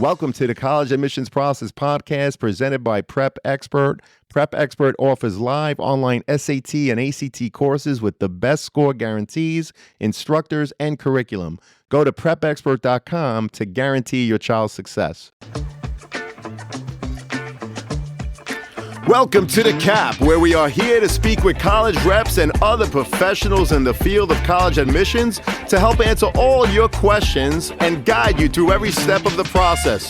Welcome to the College Admissions Process Podcast presented by Prep Expert. Prep Expert offers live online SAT and ACT courses with the best score guarantees, instructors, and curriculum. Go to prepexpert.com to guarantee your child's success. Welcome to The Cap, where we are here to speak with college reps and other professionals in the field of college admissions to help answer all your questions and guide you through every step of the process.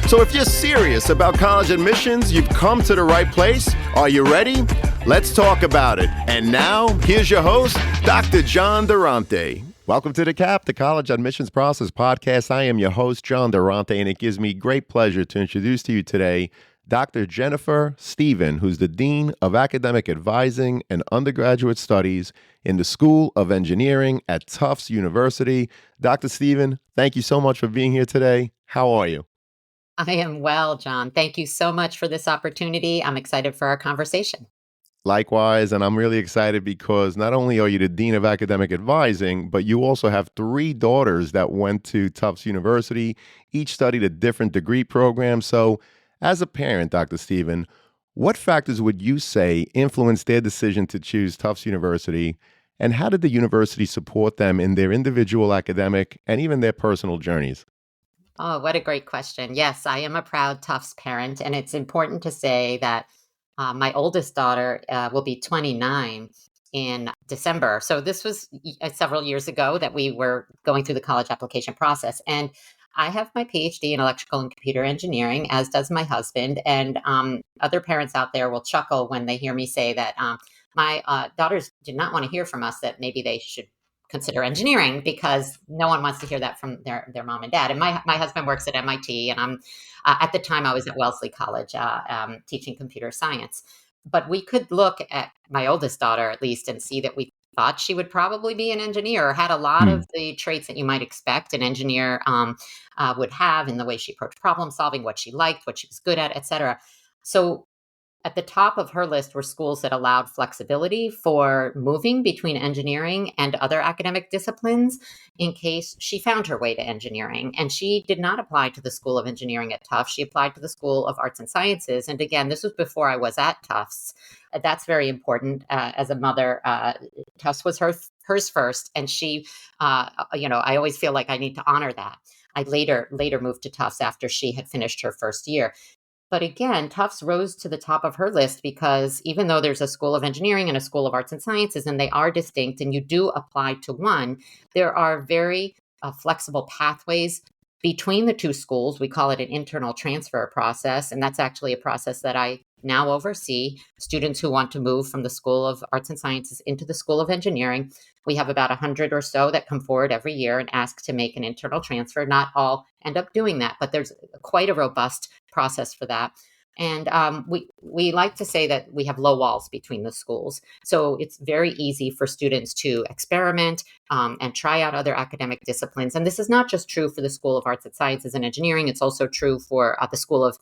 So if you're serious about college admissions, you've come to the right place. Are you ready? Let's talk about it. And now, here's your host, Dr. John Durante. Welcome to The Cap, the College Admissions Process Podcast. I am your host, John Durante, and it gives me great pleasure to introduce to you today Dr. Jennifer Stephan, who's the Dean of Academic Advising and Undergraduate Studies in the School of Engineering at Tufts University. Dr. Stephan, thank you so much for being here today. How are you? I am well, John. Thank you so much for this opportunity. I'm excited for our conversation. Likewise, and I'm really excited because not only are you the Dean of Academic Advising, but you also have 3 daughters that went to Tufts University, each studied a different degree program. So as a parent, Dr. Stephan, what factors would you say influenced their decision to choose Tufts University, and how did the university support them in their individual academic and even their personal journeys? Oh, what a great question. Yes, I am a proud Tufts parent, and it's important to say that my oldest daughter will be 29 in December. So this was several years ago that we were going through the college application process. And I have my PhD in electrical and computer engineering, as does my husband. And other parents out there will chuckle when they hear me say that my daughters did not want to hear from us that maybe they should consider engineering, because no one wants to hear that from their mom and dad. And my husband works at MIT, and I'm at the time I was at Wellesley College teaching computer science. But we could look at my oldest daughter, at least, and see that we thought she would probably be an engineer, or had a lot of the traits that you might expect an engineer would have in the way she approached problem solving, what she liked, what she was good at, et cetera. So at the top of her list were schools that allowed flexibility for moving between engineering and other academic disciplines in case she found her way to engineering. And she did not apply to the School of Engineering at Tufts. She applied to the School of Arts and Sciences. And again, this was before I was at Tufts. That's very important. As a mother, Tufts was hers first. And she, I always feel like I need to honor that. I later moved to Tufts after she had finished her first year. But again, Tufts rose to the top of her list because even though there's a School of Engineering and a School of Arts and Sciences, and they are distinct, and you do apply to one, there are very flexible pathways between the two schools. We call it an internal transfer process, and that's actually a process that I now oversee. Students who want to move from the School of Arts and Sciences into the School of Engineering. We have about 100 or so that come forward every year and ask to make an internal transfer. Not all end up doing that, but there's quite a robust process for that. And we like to say that we have low walls between the schools. So it's very easy for students to experiment and try out other academic disciplines. And this is not just true for the School of Arts and Sciences and Engineering. It's also true for the School of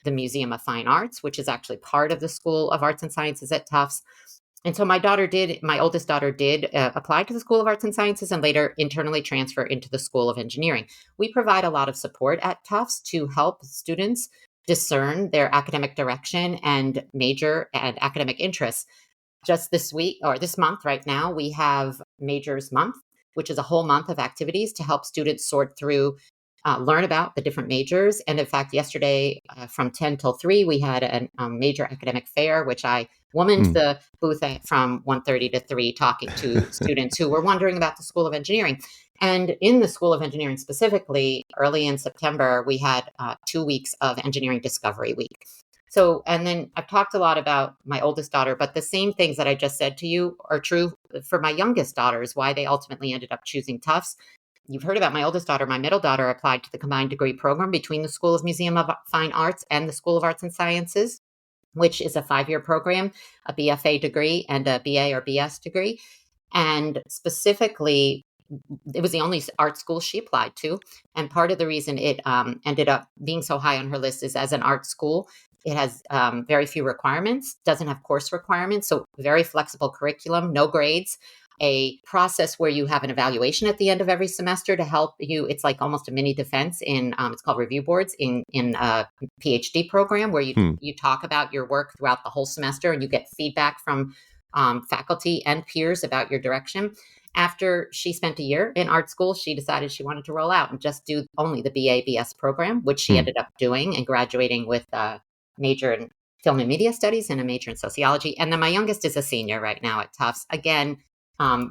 the Museum of Fine Arts, which is actually part of the School of Arts and Sciences at Tufts. And so my oldest daughter did apply to the School of Arts and Sciences and later internally transfer into the School of Engineering. We provide a lot of support at Tufts to help students discern their academic direction and major and academic interests. Just this week, or this month right now, we have Majors Month, which is a whole month of activities to help students sort through learn about the different majors. And in fact, yesterday from 10 till 3, we had a major academic fair, which I womaned the booth from 1:30 to 3, talking to students who were wondering about the School of Engineering. And in the School of Engineering specifically, early in September, we had 2 weeks of Engineering Discovery Week. So, and then I've talked a lot about my oldest daughter, but the same things that I just said to you are true for my youngest daughters, why they ultimately ended up choosing Tufts. You've heard about my oldest daughter. My middle daughter applied to the combined degree program between the School of Museum of Fine Arts and the School of Arts and Sciences, which is a 5-year program, a BFA degree and a BA or BS degree. And specifically, it was the only art school she applied to. And part of the reason it ended up being so high on her list is as an art school, it has very few requirements, doesn't have course requirements, so very flexible curriculum, no grades. a process where you have an evaluation at the end of every semester to help you. It's like almost a mini defense in it's called review boards in a PhD program where you talk about your work throughout the whole semester and you get feedback from faculty and peers about your direction. After she spent a year in art school, she decided she wanted to roll out and just do only the BA/BS program, which she ended up doing and graduating with a major in film and media studies and a major in sociology. And then my youngest is a senior right now at Tufts. Again,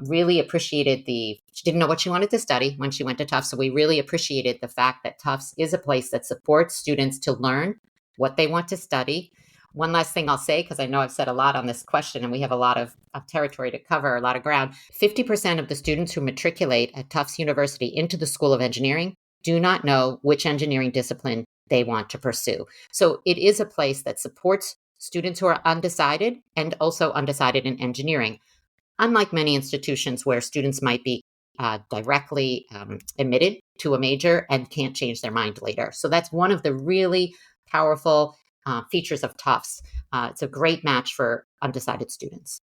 really appreciated she didn't know what she wanted to study when she went to Tufts. So we really appreciated the fact that Tufts is a place that supports students to learn what they want to study. One last thing I'll say, because I know I've said a lot on this question and we have a lot of territory to cover, a lot of ground. 50% of the students who matriculate at Tufts University into the School of Engineering do not know which engineering discipline they want to pursue. So it is a place that supports students who are undecided and also undecided in engineering. Unlike many institutions where students might be directly admitted to a major and can't change their mind later. So that's one of the really powerful features of Tufts. It's a great match for undecided students.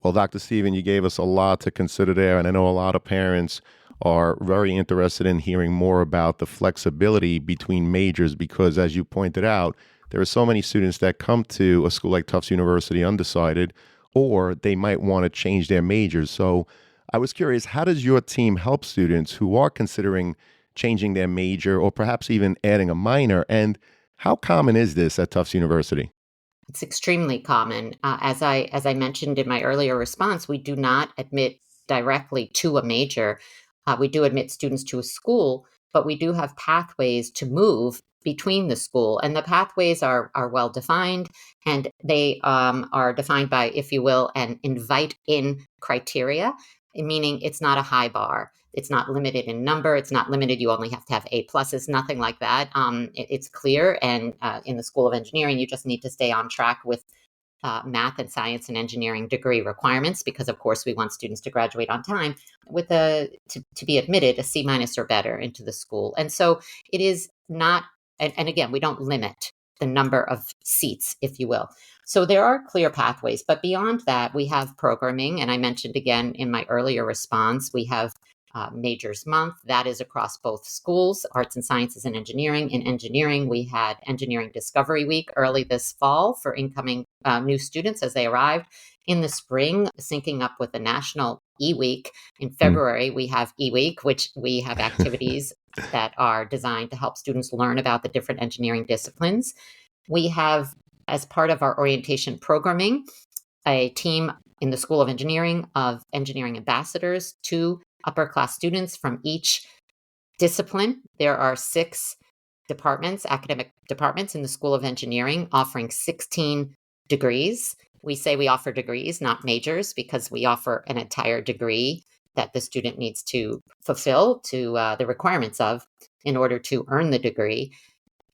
Well, Dr. Stephan, you gave us a lot to consider there, and I know a lot of parents are very interested in hearing more about the flexibility between majors because, as you pointed out, there are so many students that come to a school like Tufts University undecided, or they might want to change their majors. So I was curious, how does your team help students who are considering changing their major or perhaps even adding a minor? And how common is this at Tufts University? It's extremely common. As I mentioned in my earlier response, we do not admit directly to a major. We do admit students to a school, but we do have pathways to move between the school, and the pathways are well defined, and they are defined by, if you will, an invite-in criteria, meaning it's not a high bar. It's not limited in number. It's not limited. You only have to have A pluses, nothing like that. It's clear. And in the School of Engineering, you just need to stay on track with math and science and engineering degree requirements, because of course we want students to graduate on time with to be admitted a C minus or better into the school. And so it is not, and again, we don't limit the number of seats, if you will. So there are clear pathways, but beyond that, we have programming. And I mentioned again in my earlier response, we have Majors Month. That is across both schools, arts and sciences and engineering. In engineering, we had Engineering Discovery Week early this fall for incoming new students as they arrived. In the spring, syncing up with the National E-Week. In February, we have E-Week, which we have activities that are designed to help students learn about the different engineering disciplines. We have, as part of our orientation programming, a team in the School of Engineering of engineering ambassadors, 2 upper class students from each discipline. There are 6 departments, academic departments in the School of Engineering offering 16 degrees. We say we offer degrees, not majors, because we offer an entire degree that the student needs to fulfill to the requirements of in order to earn the degree.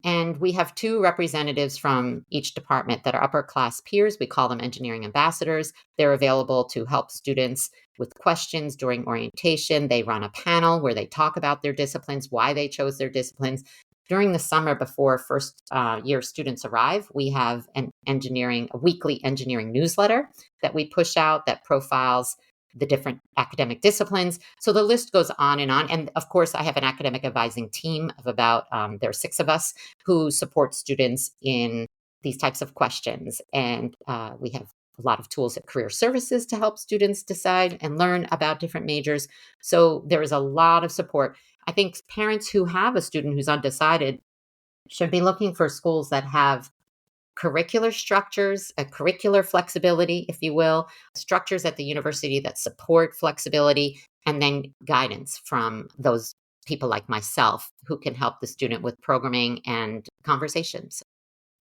And we have 2 representatives from each department that are upper class peers. We call them engineering ambassadors. They're available to help students with questions during orientation. They run a panel where they talk about their disciplines, why they chose their disciplines. During the summer before first year students arrive, we have a weekly engineering newsletter that we push out that profiles the different academic disciplines. So the list goes on. And of course, I have an academic advising team of about, there are 6 of us who support students in these types of questions. And we have a lot of tools at Career Services to help students decide and learn about different majors. So there is a lot of support. I think parents who have a student who's undecided should be looking for schools that have curricular structures, a curricular flexibility, if you will, structures at the university that support flexibility, and then guidance from those people like myself who can help the student with programming and conversations.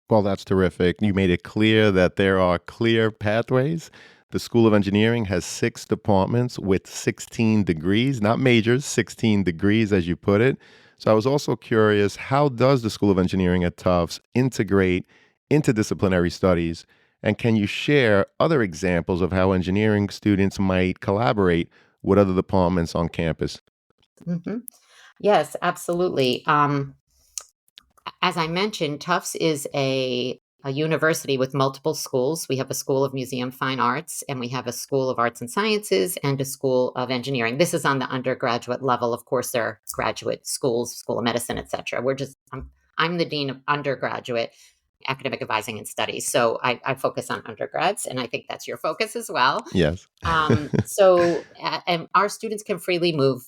Well, that's terrific. You made it clear that there are clear pathways. The School of Engineering has 6 departments with 16 degrees, not majors, 16 degrees, as you put it. So I was also curious, how does the School of Engineering at Tufts integrate interdisciplinary studies? And can you share other examples of how engineering students might collaborate with other departments on campus? hmm Yes, absolutely. As I mentioned, Tufts is a a university with multiple schools. We have a School of Museum Fine Arts, and we have a School of Arts and Sciences and a School of Engineering. This is on the undergraduate level. Of course, there are graduate schools, School of Medicine, etc. I'm the dean of undergraduate academic advising and studies. So I focus on undergrads, and I think that's your focus as well. Yes. And our students can freely move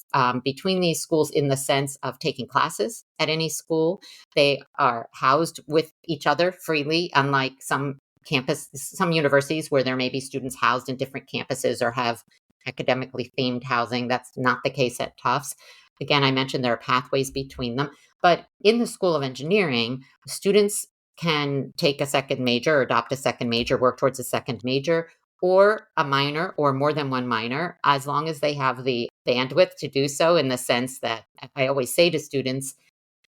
between these schools in the sense of taking classes at any school. They are housed with each other freely, unlike some universities where there may be students housed in different campuses or have academically themed housing. That's not the case at Tufts. Again, I mentioned there are pathways between them. But in the School of Engineering, students can take a second major, or adopt a second major, work towards a second major, or a minor, or more than one minor, as long as they have the bandwidth to do so, in the sense that I always say to students,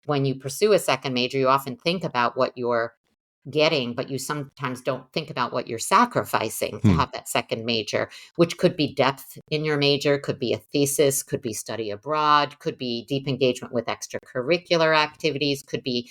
when you pursue a second major, you often think about what you're getting, but you sometimes don't think about what you're sacrificing to have that second major, which could be depth in your major, could be a thesis, could be study abroad, could be deep engagement with extracurricular activities, could be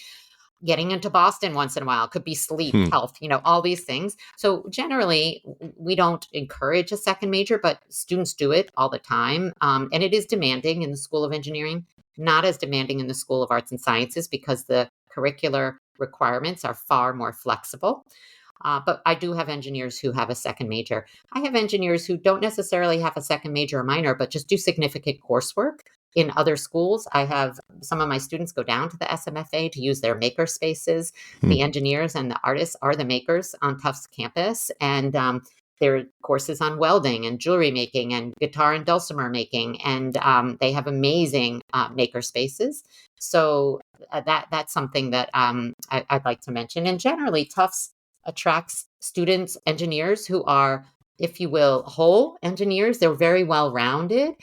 getting into Boston once in a while, could be sleep, health, all these things. So generally, we don't encourage a second major, but students do it all the time. And it is demanding in the School of Engineering, not as demanding in the School of Arts and Sciences, because the curricular requirements are far more flexible. But I do have engineers who have a second major. I have engineers who don't necessarily have a second major or minor, but just do significant coursework in other schools. I have some of my students go down to the SMFA to use their maker spaces. The engineers and the artists are the makers on Tufts campus. And there are courses on welding and jewelry making and guitar and dulcimer making. And they have amazing maker spaces. So that's something that I'd like to mention. And generally, Tufts attracts students, engineers who are, if you will, whole engineers. They're very well-rounded.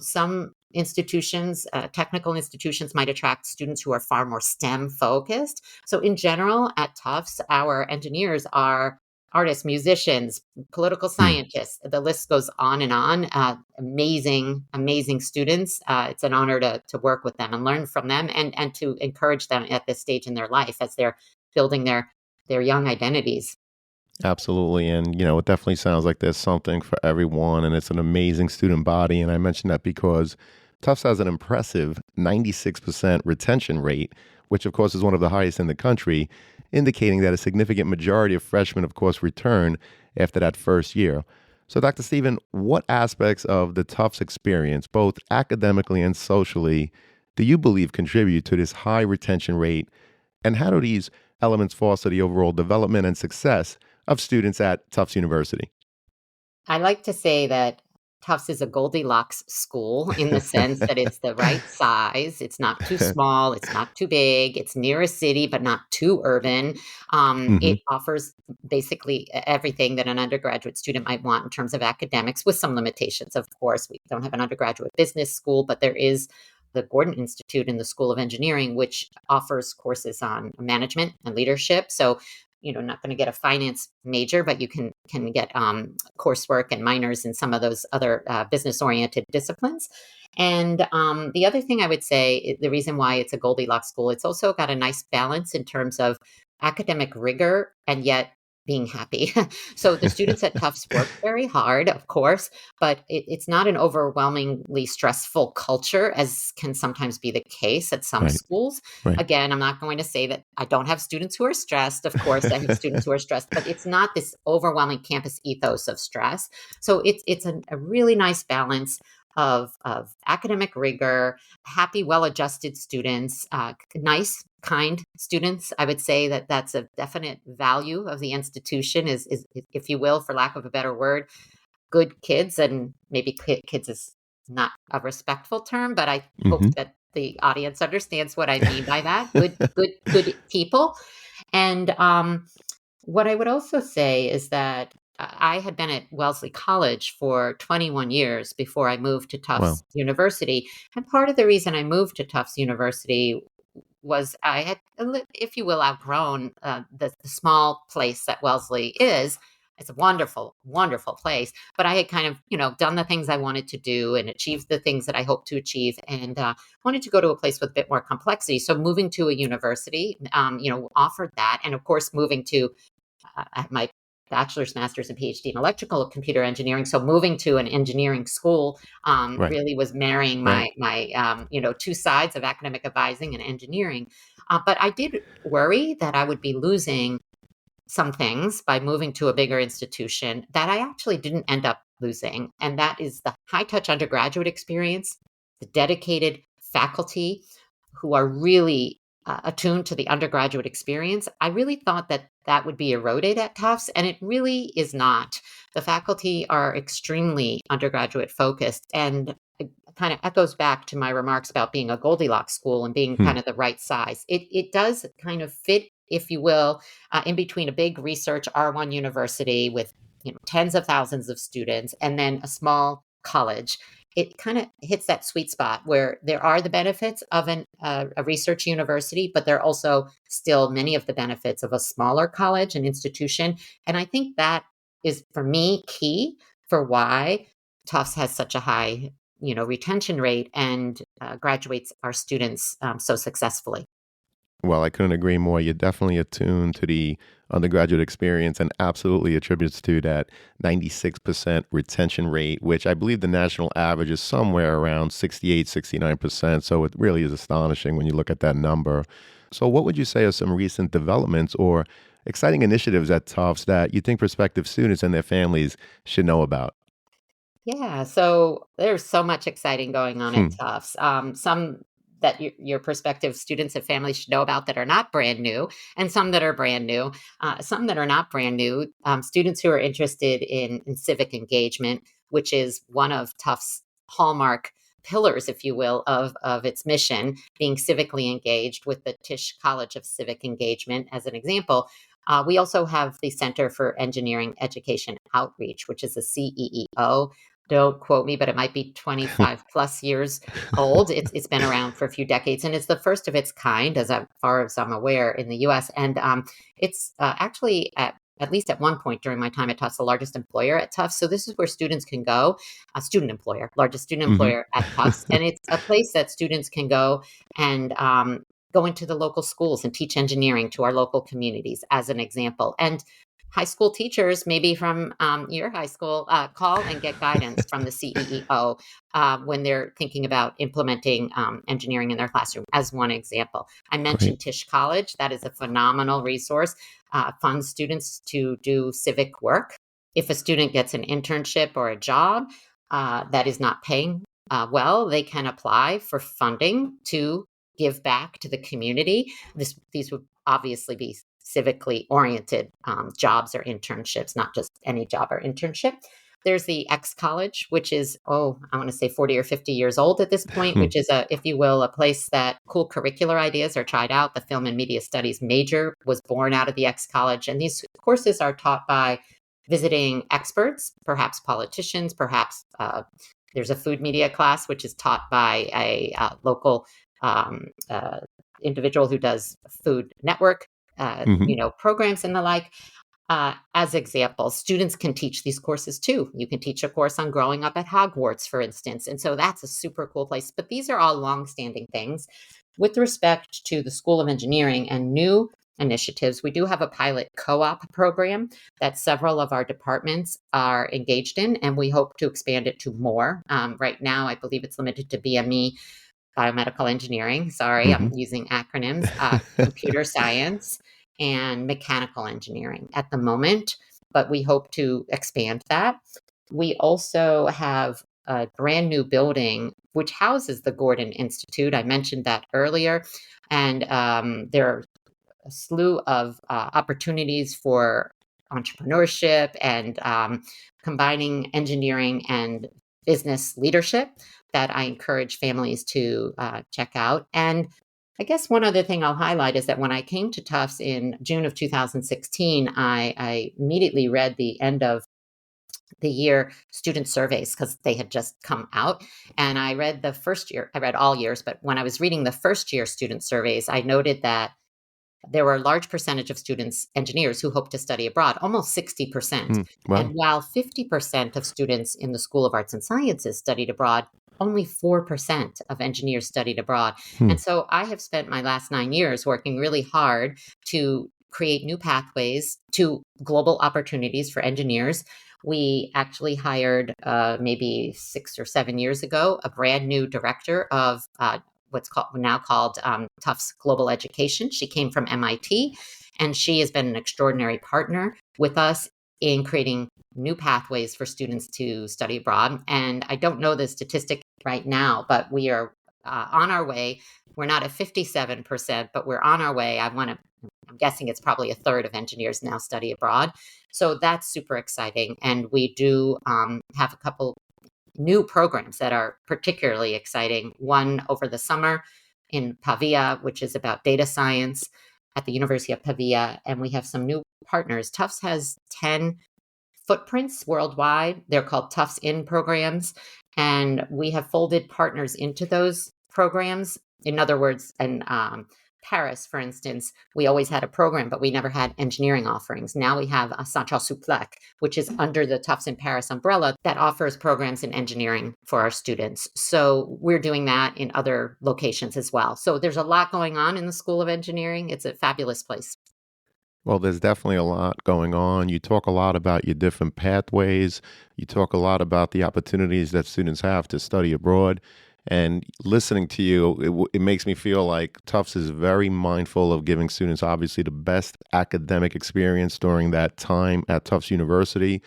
Some institutions, technical institutions, might attract students who are far more STEM focused. So in general, at Tufts, our engineers are artists, musicians, political scientists. The list goes on and on. Amazing, amazing students. It's an honor to work with them and learn from them, and to encourage them at this stage in their life as they're building their young identities. Absolutely. And, it definitely sounds like there's something for everyone, and it's an amazing student body. And I mention that because Tufts has an impressive 96% retention rate, which, of course, is one of the highest in the country, indicating that a significant majority of freshmen, of course, return after that first year. So, Dr. Stephan, what aspects of the Tufts experience, both academically and socially, do you believe contribute to this high retention rate? And how do these elements foster the overall development and success of students at Tufts University? I like to say that Tufts is a Goldilocks school, in the sense that it's the right size. It's not too small. It's not too big. It's near a city, but not too urban. It offers basically everything that an undergraduate student might want in terms of academics, with some limitations. Of course, we don't have an undergraduate business school, but there is the Gordon Institute in the School of Engineering, which offers courses on management and leadership. So, not going to get a finance major, but you can get coursework and minors in some of those other business-oriented disciplines. And the other thing I would say, the reason why it's a Goldilocks school, it's also got a nice balance in terms of academic rigor and yet being happy. So the students at Tufts work very hard, of course, but it's not an overwhelmingly stressful culture, as can sometimes be the case at some Right. schools. Right. Again, I'm not going to say that I don't have students who are stressed. Of course, I have students who are stressed, but it's not this overwhelming campus ethos of stress. So it's a really nice balance of academic rigor, happy, well-adjusted students, nice, kind students. I would say that that's a definite value of the institution, is, if you will, for lack of a better word, good kids. And maybe kids is not a respectful term, but I hope that the audience understands what I mean by that. Good people. And what I would also say is that I had been at Wellesley College for 21 years before I moved to Wow. Tufts University. And part of the reason I moved to Tufts University was I had, if you will, outgrown the small place that Wellesley is. It's a wonderful, wonderful place. But I had kind of, done the things I wanted to do and achieved the things that I hoped to achieve, and wanted to go to a place with a bit more complexity. So moving to a university, offered that, and of course, moving to my bachelor's, master's, and PhD in electrical computer engineering. So moving to an engineering school Right. really was marrying Right. my two sides of academic advising and engineering. But I did worry that I would be losing some things by moving to a bigger institution that I actually didn't end up losing. And that is the high touch undergraduate experience, the dedicated faculty who are really attuned to the undergraduate experience. I really thought that that would be eroded at Tufts, and it really is not. The faculty are extremely undergraduate focused, and it kind of echoes back to my remarks about being a Goldilocks school and being Hmm. kind of the right size. It does kind of fit, if you will, in between a big research R1 university with tens of thousands of students and then a small college. It kind of hits that sweet spot where there are the benefits of a research university, but there are also still many of the benefits of a smaller college and institution. And I think that is, for me, key for why Tufts has such a high retention rate and graduates our students so successfully. Well, I couldn't agree more. You're definitely attuned to the undergraduate experience and absolutely attributes to that 96% retention rate, which I believe the national average is somewhere around 68, 69%. So it really is astonishing when you look at that number. So, what would you say are some recent developments or exciting initiatives at Tufts that you think prospective students and their families should know about? Yeah, so there's so much exciting going on at Hmm. Tufts. Some that your prospective students and families should know about that are not brand new, and some that are brand new. Some that are not brand new, students who are interested in civic engagement, which is one of Tufts' hallmark pillars, if you will, of its mission, being civically engaged with the Tisch College of Civic Engagement as an example. We also have the Center for Engineering Education Outreach, which is a CEEO. Don't quote me, but it might be 25 plus years old. It's been around for a few decades, and it's the first of its kind, as far as I'm aware, in the U.S. And it's actually at least at one point during my time at Tufts, the largest employer at Tufts. So this is where students can go, a student employer, largest student Hmm. employer at Tufts, and it's a place that students can go and go into the local schools and teach engineering to our local communities, as an example. And high school teachers, maybe from your high school, call and get guidance from the CEEO when they're thinking about implementing engineering in their classroom, as one example. I Great. mentioned Tisch College. That is a phenomenal resource, funds students to do civic work. If a student gets an internship or a job that is not paying well, they can apply for funding to give back to the community. These would obviously be civically oriented jobs or internships, not just any job or internship. There's the X College, which is, I want to say 40 or 50 years old at this point, Hmm. which is if you will, a place that cool curricular ideas are tried out. The film and media studies major was born out of the X College. And these courses are taught by visiting experts, perhaps politicians, perhaps there's a food media class, which is taught by a local um, uh, individual who does Food Network, Hmm. programs and the like. As examples, students can teach these courses too. You can teach a course on growing up at Hogwarts, for instance. And so that's a super cool place. But these are all longstanding things. With respect to the School of Engineering and new initiatives, we do have a pilot co op program that several of our departments are engaged in, and we hope to expand it to more. Right now, I believe it's limited to BME, biomedical engineering. Sorry, Hmm. I'm using acronyms, computer science, and mechanical engineering at the moment, but we hope to expand that. We also have a brand new building which houses the Gordon Institute. I mentioned that earlier. And there are a slew of opportunities for entrepreneurship and combining engineering and business leadership that I encourage families to check out. And I guess one other thing I'll highlight is that when I came to Tufts in June of 2016, I immediately read the end of the year student surveys because they had just come out. And I read the first year, I read all years, but when I was reading the first year student surveys, I noted that there were a large percentage of students, engineers, who hope to study abroad, almost 60%. Wow. And while 50% of students in the School of Arts and Sciences studied abroad, only 4% of engineers studied abroad. Hmm. And so I have spent my last 9 years working really hard to create new pathways to global opportunities for engineers. We actually hired maybe 6 or 7 years ago a brand new director of what's called Tufts Global Education. She came from MIT, and she has been an extraordinary partner with us in creating new pathways for students to study abroad. And I don't know the statistic right now, but we are on our way. We're not at 57%, but we're on our way. I'm guessing it's probably a third of engineers now study abroad. So that's super exciting. And we do have a couple new programs that are particularly exciting. One over the summer in Pavia, which is about data science at the University of Pavia. And we have some new partners. Tufts has 10 footprints worldwide. They're called Tufts In programs. And we have folded partners into those programs. In other words, in Paris, for instance, we always had a program, but we never had engineering offerings. Now we have a Central Suplec, which is under the Tufts in Paris umbrella that offers programs in engineering for our students. So we're doing that in other locations as well. So there's a lot going on in the School of Engineering. It's a fabulous place. Well, there's definitely a lot going on. You talk a lot about your different pathways. You talk a lot about the opportunities that students have to study abroad. And listening to you, it makes me feel like Tufts is very mindful of giving students, obviously, the best academic experience during that time at Tufts University.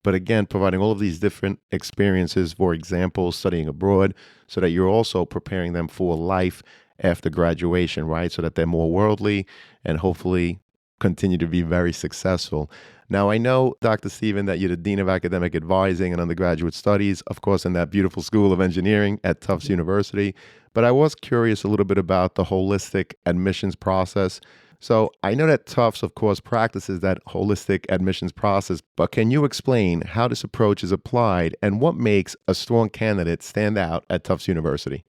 But again, providing all of these different experiences, for example, studying abroad, so that you're also preparing them for life after graduation, right? So that they're more worldly and hopefully continue to be very successful. Now, I know, Dr. Stephan, that you're the Dean of Academic Advising and Undergraduate Studies, of course, in that beautiful School of Engineering at Tufts University. But I was curious a little bit about the holistic admissions process. So I know that Tufts, of course, practices that holistic admissions process, but can you explain how this approach is applied and what makes a strong candidate stand out at Tufts University?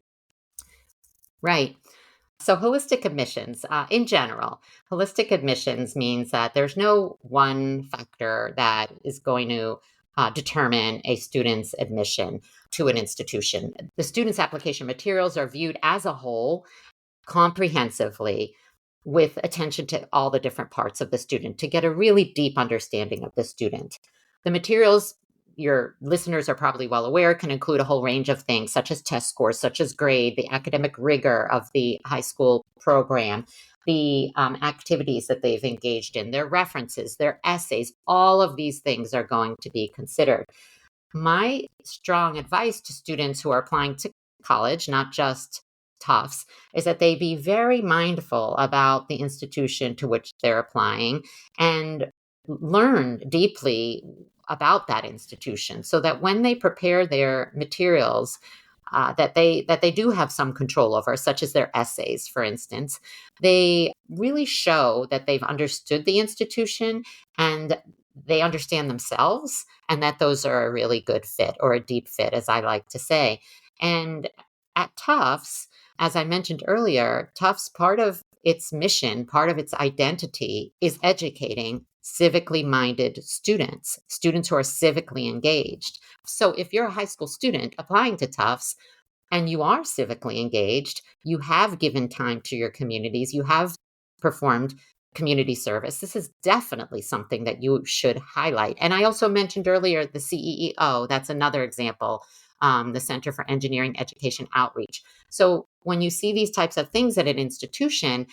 Right. So, holistic admissions, in general, holistic admissions means that there's no one factor that is going to determine a student's admission to an institution. The student's application materials are viewed as a whole, comprehensively, with attention to all the different parts of the student to get a really deep understanding of the student. The materials, your listeners are probably well aware, can include a whole range of things, such as test scores, such as grade, the academic rigor of the high school program, the activities that they've engaged in, their references, their essays. All of these things are going to be considered. My strong advice to students who are applying to college, not just Tufts, is that they be very mindful about the institution to which they're applying and learn deeply about that institution so that when they prepare their materials, that they do have some control over, such as their essays, for instance, they really show that they've understood the institution and they understand themselves, and that those are a really good fit, or a deep fit, as I like to say. And at Tufts, as I mentioned earlier, Tufts, part of its mission, part of its identity, is educating civically minded students, students who are civically engaged. So if you're a high school student applying to Tufts and you are civically engaged, you have given time to your communities, you have performed community service, this is definitely something that you should highlight. And I also mentioned earlier the CEEO, that's another example, the Center for Engineering Education Outreach. So when you see these types of things at an institution,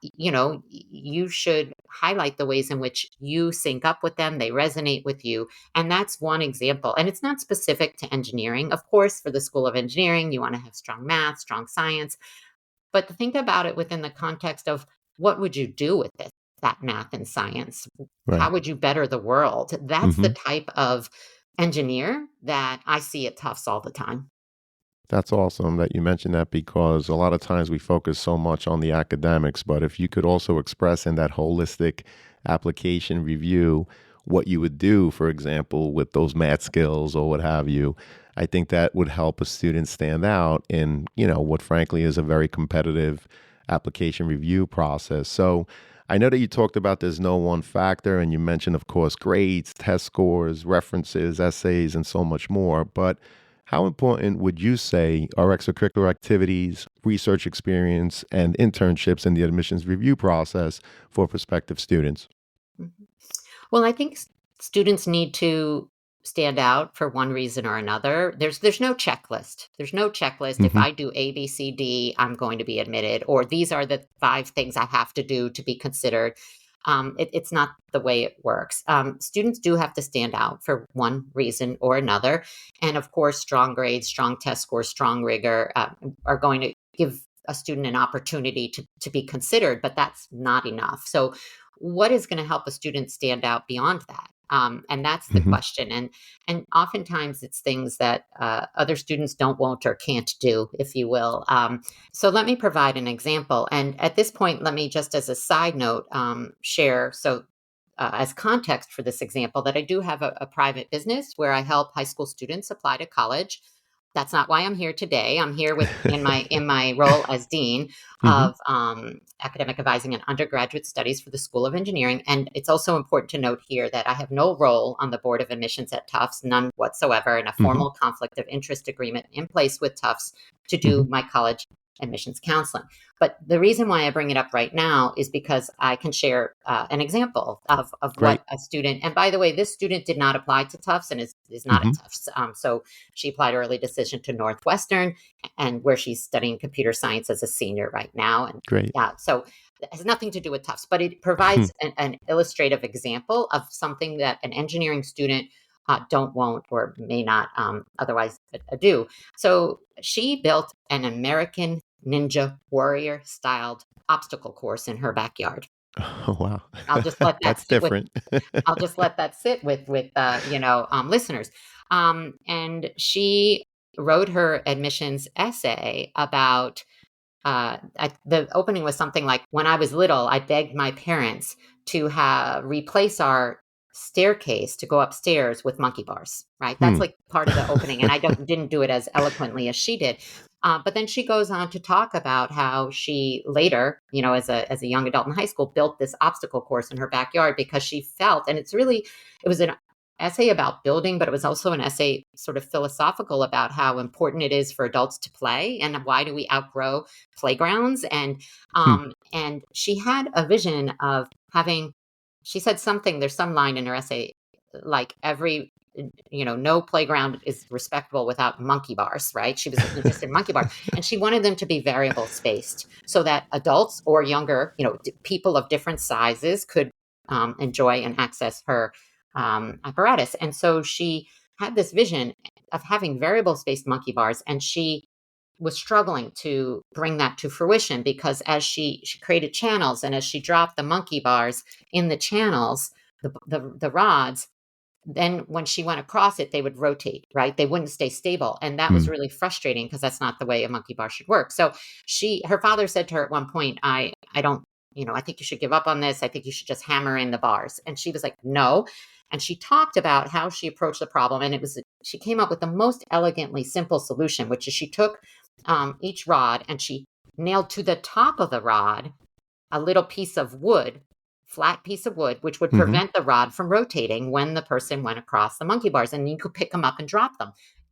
you should highlight the ways in which you sync up with them, they resonate with you. And that's one example. And it's not specific to engineering. Of course, for the School of Engineering, you want to have strong math, strong science. But think about it within the context of what would you do with it, that math and science? Right. How would you better the world? That's the Hmm. type of engineer that I see at Tufts all the time. That's awesome that you mentioned that, because a lot of times we focus so much on the academics, but if you could also express in that holistic application review what you would do, for example, with those math skills or what have you, I think that would help a student stand out in, what frankly is a very competitive application review process. So I know that you talked about there's no one factor, and you mentioned, of course, grades, test scores, references, essays, and so much more. But how important would you say are extracurricular activities, research experience, and internships in the admissions review process for prospective students? Mhm. Well, I think students need to stand out for one reason or another. There's no checklist. There's no checklist. If Hmm. I do A, B, C, D, I'm going to be admitted, or these are the five things I have to do to be considered. It's not the way it works. Students do have to stand out for one reason or another, and of course, strong grades, strong test scores, strong rigor are going to give a student an opportunity to be considered, but that's not enough. So what is going to help a student stand out beyond that? And that's the Hmm. question. And oftentimes it's things that other students don't, won't, or can't do, if you will. So let me provide an example. And at this point, let me just as a side note share. So as context for this example, that I do have a private business where I help high school students apply to college. That's not why I'm here today. I'm here with in my role as dean Hmm. of academic advising and undergraduate studies for the School of Engineering. And it's also important to note here that I have no role on the board of admissions at Tufts, none whatsoever, and a Hmm. formal conflict of interest agreement in place with Tufts to Hmm. do my college admissions counseling. But the reason why I bring it up right now is because I can share an example of Great. what a student, and by the way, this student did not apply to Tufts and is not at Hmm. Tufts. So she applied early decision to Northwestern, and where she's studying computer science as a senior right now. And Great. yeah, so it has nothing to do with Tufts, but it provides an illustrative example of something that an engineering student don't, won't, or may not otherwise do. So she built an American Ninja Warrior styled obstacle course in her backyard. Oh, wow. I'll just let that That's sit with different. I'll just let that sit with listeners. And she wrote her admissions essay about the opening was something like, when I was little, I begged my parents to have replace our staircase to go upstairs with monkey bars. Right, that's Hmm. like part of the opening, and I didn't do it as eloquently as she did. But then she goes on to talk about how she later, as a young adult in high school, built this obstacle course in her backyard because she felt, and it was an essay about building, but it was also an essay sort of philosophical about how important it is for adults to play and why do we outgrow playgrounds. Hmm. And she had a vision of having, she said something, there's some line in her essay like no playground is respectable without monkey bars, right? She was interested in monkey bars, and she wanted them to be variable spaced so that adults or younger, people of different sizes could enjoy and access her apparatus. And so she had this vision of having variable spaced monkey bars, and she was struggling to bring that to fruition because as she created channels, and as she dropped the monkey bars in the channels, the rods, then when she went across it, they would rotate, right? They wouldn't stay stable. And that was Hmm. really frustrating because that's not the way a monkey bar should work. So her father said to her at one point, I don't, I think you should give up on this. I think you should just hammer in the bars. And she was like, no. And she talked about how she approached the problem. And she came up with the most elegantly simple solution, which is she took each rod and she nailed to the top of the rod a little piece of wood, flat piece of wood, which would Hmm. prevent the rod from rotating when the person went across the monkey bars, and you could pick them up and drop them.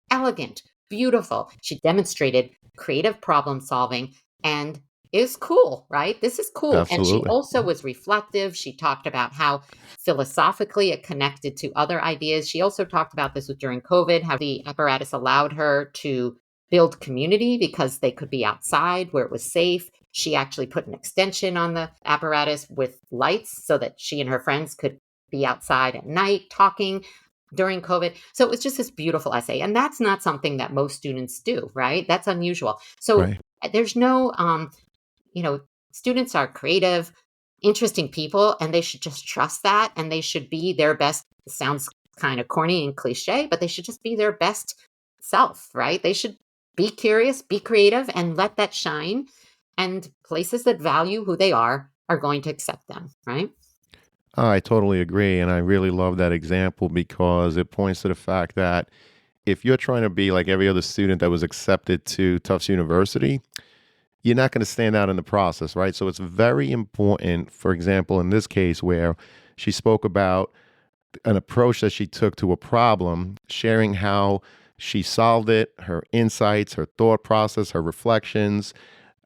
Elegant, beautiful. She demonstrated creative problem solving, and is cool, right? This is cool. And she Absolutely. also was reflective. She talked about how philosophically it connected to other ideas. She also talked about this during COVID, how the apparatus allowed her to build community because they could be outside where it was safe. She actually put an extension on the apparatus with lights so that she and her friends could be outside at night talking during COVID. So it was just this beautiful essay. And that's not something that most students do, right? That's unusual. So Right. there's no, you know, students are creative, interesting people, and they should just trust that. And they should be their best. It sounds kind of corny and cliche, but they should just be their best self, right? They should be curious, be creative, and let that shine. And places that value who they are going to accept them, right? I totally agree. And I really love that example because it points to the fact that if you're trying to be like every other student that was accepted to Tufts University, you're not going to stand out in the process, right? So it's very important, for example, in this case where she spoke about an approach that she took to a problem, sharing how she solved it, her insights, her thought process, her reflections,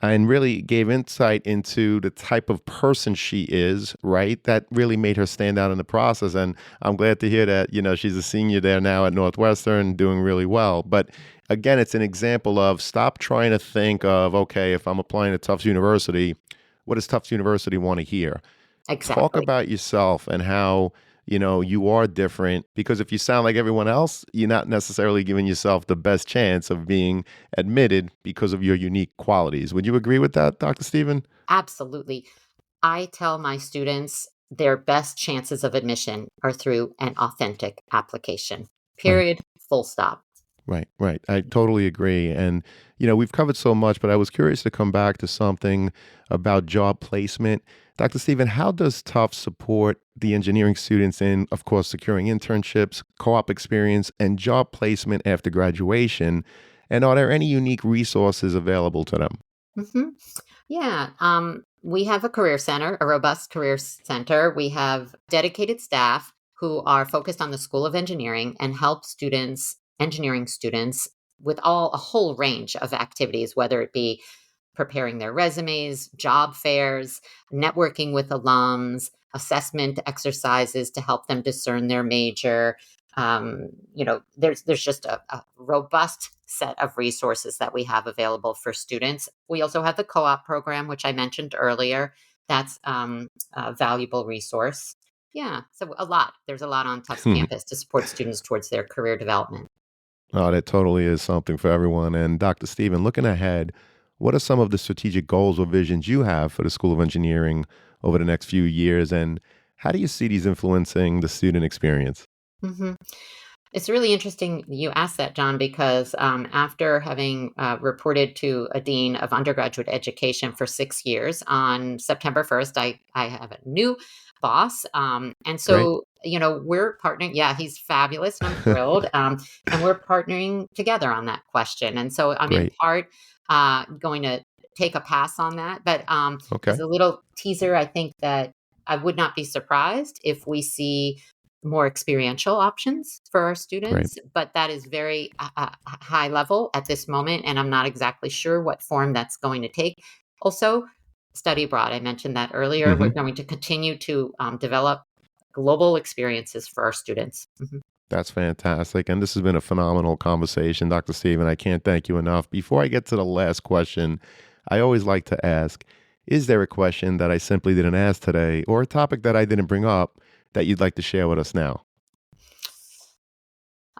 and really gave insight into the type of person she is, right? That really made her stand out in the process. And I'm glad to hear that, she's a senior there now at Northwestern, doing really well. But again, it's an example of stop trying to think of, okay, if I'm applying to Tufts University, what does Tufts University want to hear? Talk Exactly. about yourself and how you are different, because if you sound like everyone else, you're not necessarily giving yourself the best chance of being admitted because of your unique qualities. Would you agree with that, Dr. Stephen? Absolutely. I tell my students their best chances of admission are through an authentic application. Right. Period. Full stop. Right, right. I totally agree. And, we've covered so much, but I was curious to come back to something about job placement. Dr. Stephen, how does Tufts support the engineering students in, of course, securing internships, co-op experience, and job placement after graduation? And are there any unique resources available to them? hmm Yeah. We have a career center, a robust career center. We have dedicated staff who are focused on the School of Engineering and help engineering students, with a whole range of activities, whether it be preparing their resumes, job fairs, networking with alums, assessment exercises to help them discern their major. There's just a robust set of resources that we have available for students. We also have the co-op program, which I mentioned earlier. That's a valuable resource. Yeah, so there's a lot on Tufts Hmm. campus to support students towards their career development. Oh, that totally is something for everyone. And Dr. Stephen, looking ahead, what are some of the strategic goals or visions you have for the School of Engineering over the next few years? And how do you see these influencing the student experience? hmm It's really interesting you asked that, John, because after having reported to a dean of undergraduate education for 6 years, on September 1st, I have a new boss. And Great, so, we're partnering. Yeah, he's fabulous and I'm thrilled. And we're partnering together on that question. And so I'm in great. part going to take a pass on that. But as Okay, a little teaser, I think that I would not be surprised if we see more experiential options for our great. students, but that is very high level at this moment, and I'm not exactly sure what form that's going to take. Also, study abroad. I mentioned that earlier. We're Hmm. going to continue to develop global experiences for our students. That's fantastic. And this has been a phenomenal conversation, Dr. Stephen. I can't thank you enough. Before I get to the last question, I always like to ask, is there a question that I simply didn't ask today or a topic that I didn't bring up that you'd like to share with us now?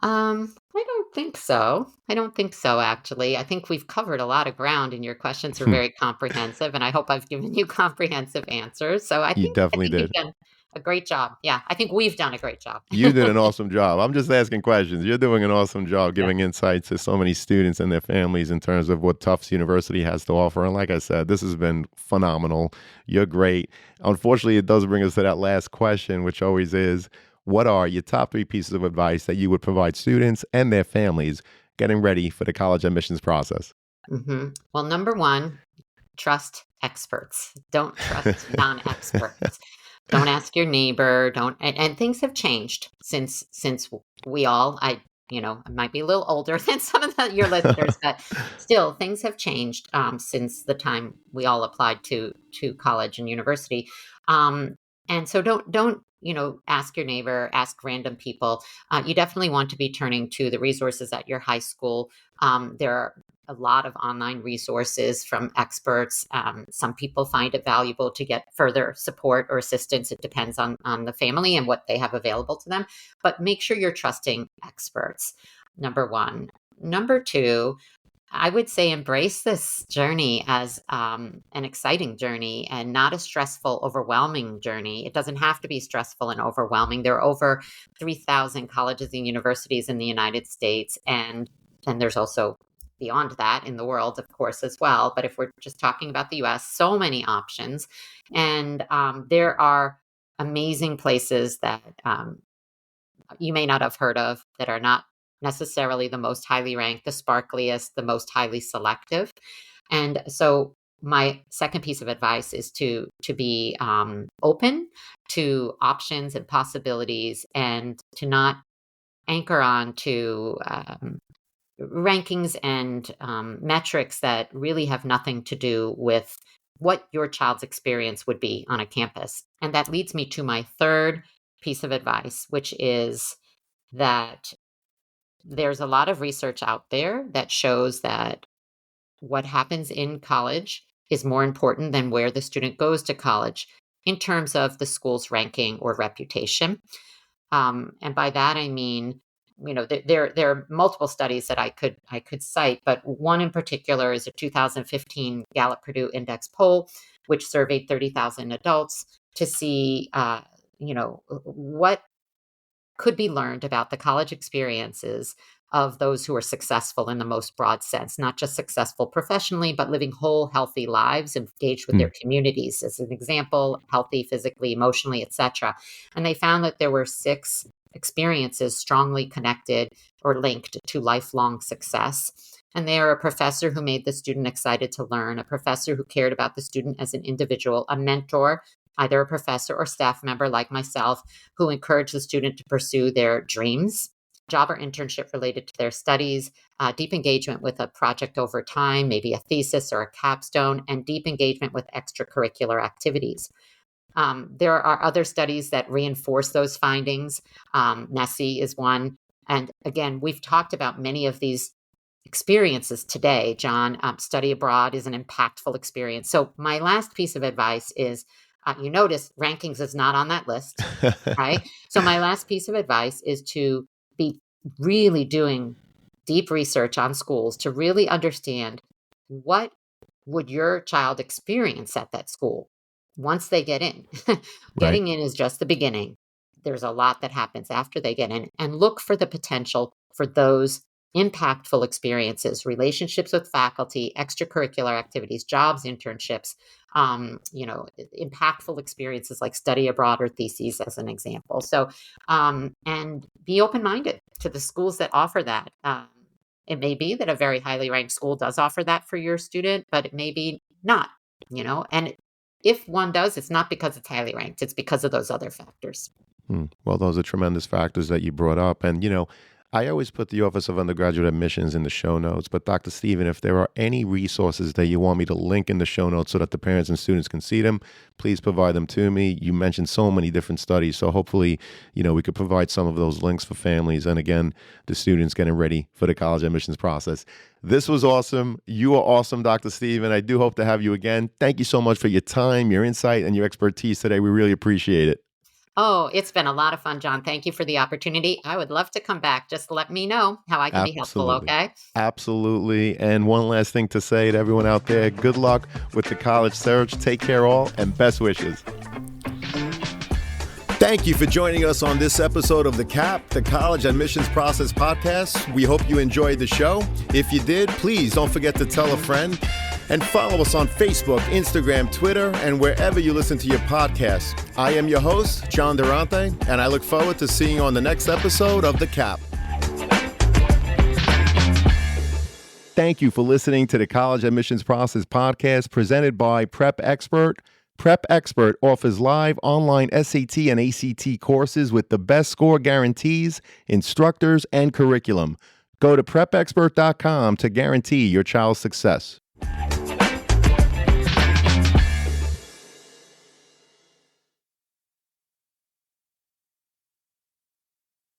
I don't think so. I don't think so, actually. I think we've covered a lot of ground, and your questions are Hmm, very comprehensive, and I hope I've given you comprehensive answers. So I you think I definitely think you've did. done a great job. Yeah, I think we've done a great job. You did an awesome job. I'm just asking questions. You're doing an awesome job Yeah. giving insights to so many students and their families in terms of what Tufts University has to offer. And like I said, this has been phenomenal. You're great. Unfortunately, it does bring us to that last question, which always is, what are your top three pieces of advice that you would provide students and their families getting ready for the college admissions process? Well, number one, trust experts. Don't trust non-experts. Don't ask your neighbor. Don't and things have changed since we all I might be a little older than some of your listeners, but still things have changed since the time we all applied to college and university. Um, and so don't ask your neighbor, ask random people. You definitely want to be turning to the resources at your high school. There are a lot of online resources from experts. Some people find it valuable to get further support or assistance. It depends on the family and what they have available to them. But make sure you're trusting experts, number one. Number two, I would say embrace this journey as an exciting journey and not a stressful, overwhelming journey. It doesn't have to be stressful and overwhelming. There are over 3,000 colleges and universities in the United States, and there's also beyond that in the world, of course, as well. But if we're just talking about the US, so many options. And there are amazing places that you may not have heard of that are not necessarily the most highly ranked, the sparkliest, the most highly selective. And so my second piece of advice is to be open to options and possibilities, and to not anchor on to rankings and metrics that really have nothing to do with what your child's experience would be on a campus. And that leads me to my third piece of advice, which is that there's a lot of research out there that shows that what happens in college is more important than where the student goes to college in terms of the school's ranking or reputation. And by that I mean, there are multiple studies that I could cite, but one in particular is a 2015 Gallup Purdue Index poll, which surveyed 30,000 adults to see, what could be learned about the college experiences of those who are successful in the most broad sense, not just successful professionally, but living whole, healthy lives, engaged with Hmm. their communities. As an example, healthy physically, emotionally, etc. And they found that there were 6 experiences strongly connected or linked to lifelong success. And they are a professor who made the student excited to learn, a professor who cared about the student as an individual, a mentor, either a professor or staff member like myself, who encouraged the student to pursue their dreams, job or internship related to their studies, deep engagement with a project over time, maybe a thesis or a capstone, and deep engagement with extracurricular activities. There are other studies that reinforce those findings. Nessie is one. And again, we've talked about many of these experiences today, John. Study abroad is an impactful experience. So my last piece of advice is, you notice rankings is not on that list, right? So my last piece of advice is to be really doing deep research on schools to really understand what would your child experience at that school once they get in. Right. Getting in is just the beginning. There's a lot that happens after they get in, and look for the potential for those impactful experiences, relationships with faculty, extracurricular activities, jobs, internships, impactful experiences like study abroad or theses, as an example. So, and be open-minded to the schools that offer that. It may be that a very highly ranked school does offer that for your student, but it may be not, and if one does, it's not because it's highly ranked, it's because of those other factors. Well, those are tremendous factors that you brought up. And, I always put the Office of Undergraduate Admissions in the show notes. But Dr. Stephan, if there are any resources that you want me to link in the show notes so that the parents and students can see them, please provide them to me. You mentioned so many different studies. So hopefully, we could provide some of those links for families. And again, the students getting ready for the college admissions process. This was awesome. You are awesome, Dr. Stephan. I do hope to have you again. Thank you so much for your time, your insight, and your expertise today. We really appreciate it. Oh, it's been a lot of fun, John. Thank you for the opportunity. I would love to come back. Just let me know how I can be helpful, Absolutely. okay? Absolutely. And one last thing to say to everyone out there, good luck with the college search. Take care all, and best wishes. Thank you for joining us on this episode of The CAP, the College Admissions Process Podcast. We hope you enjoyed the show. If you did, please don't forget to tell a friend. And follow us on Facebook, Instagram, Twitter, and wherever you listen to your podcasts. I am your host, John Durante, and I look forward to seeing you on the next episode of The CAP. Thank you for listening to the College Admissions Process Podcast presented by Prep Expert. Prep Expert offers live online SAT and ACT courses with the best score guarantees, instructors, and curriculum. Go to prepexpert.com to guarantee your child's success.